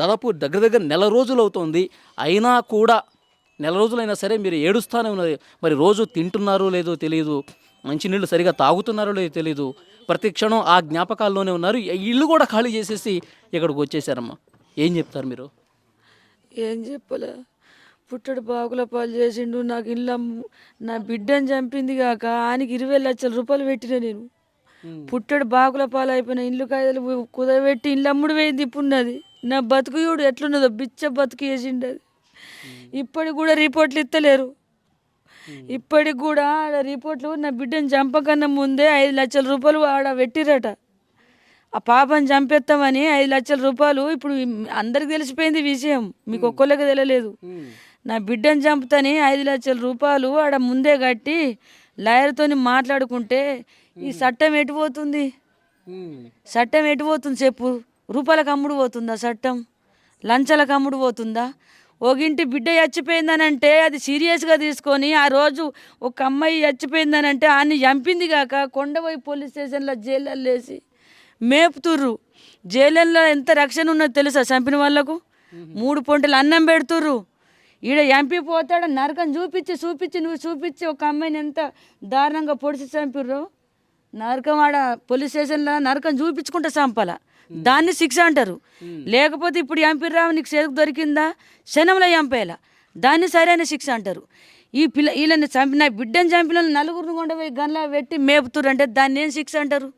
దాదాపు దగ్గర దగ్గర నెల రోజులవుతోంది. అయినా కూడా నెల రోజులైనా సరే మీరు ఏడుస్తానే ఉన్నది. మరి రోజు తింటున్నారో లేదో తెలీదు. మంచినీళ్ళు సరిగ్గా తాగుతున్నారో లేదో తెలీదు. ప్రతి క్షణం ఆ జ్ఞాపకాల్లోనే ఉన్నారు. ఇల్లు కూడా ఖాళీ చేసేసి ఇక్కడికొచ్చేసారమ్మా. ఏం చెప్తారు మీరు? ఏం చెప్పలే. పుట్టడు బాగుల పాలు చేసిండు. నాకు నా బిడ్డని చంపింది కాక ఆయనకి 20 లక్షల రూపాయలు పెట్టిన నేను. పుట్టడు బాగుల పాలు అయిపోయిన ఇల్లు కాయలు కుదబెట్టి ఇల్లు అమ్ముడు పోయింది. ఇప్పుడున్నది నా బతుకు చూడు ఎట్లున్నదో, బిచ్చ బతుకు చేసిండు అది. ఇప్పటికి కూడా రిపోర్ట్లు ఇస్తలేరు. ఇప్పటికి కూడా ఆడ రిపోర్ట్లు నా బిడ్డని చంపకన్నా ముందే 5 లక్షల రూపాయలు ఆడ పెట్టిరట. ఆ పాపని చంపేస్తామని 5 లక్షల రూపాయలు. ఇప్పుడు అందరికి తెలిసిపోయింది విషయం, మీకు ఒక్కళ్ళకి తెలియలేదు. నా బిడ్డని చంపుతాని 5 లక్షల రూపాయలు ఆడ ముందే కట్టి లాయర్తో మాట్లాడుకుంటే ఈ చట్టం ఎటు పోతుంది? చట్టం ఎటు పోతుంది చెప్పు? రూపాయలకు అమ్ముడు పోతుందా చట్టం? లంచాలకు అమ్ముడు పోతుందా? ఒగింటి బిడ్డ చచ్చిపోయిందనంటే అది సీరియస్గా తీసుకొని ఆ రోజు ఒక అమ్మాయి చచ్చిపోయిందనంటే ఆయన్ని చంపింది కాక కొండపోయి పోలీస్ స్టేషన్లో జైల్లో వేసి మేపుతుర్రు. జైళ్ళల్లో ఎంత రక్షణ ఉన్నదో తెలుసా? చంపిన వాళ్ళకు 3 పొంటలు అన్నం పెడుతుర్రు. ఈడ ఎంపీ పోతాడు నరకం చూపించి ఒక అమ్మాయిని ఎంత దారుణంగా పొడిచి చంపిర్రు. నరకం ఆడ పోలీస్ స్టేషన్లో నరకం చూపించుకుంటే చంపాల, దాన్ని శిక్ష అంటారు. లేకపోతే ఇప్పుడు ఎంపీ రావు నీకు చేతికి దొరికిందా క్షణంలో చంపేయాల, దాన్ని సరైన శిక్ష అంటారు. వీళ్ళని చంపిన బిడ్డని చంపిన 4 కొండపోయి గన్లా పెట్టి మేపుతుర్రు అంటే దాన్ని ఏం శిక్ష అంటారు?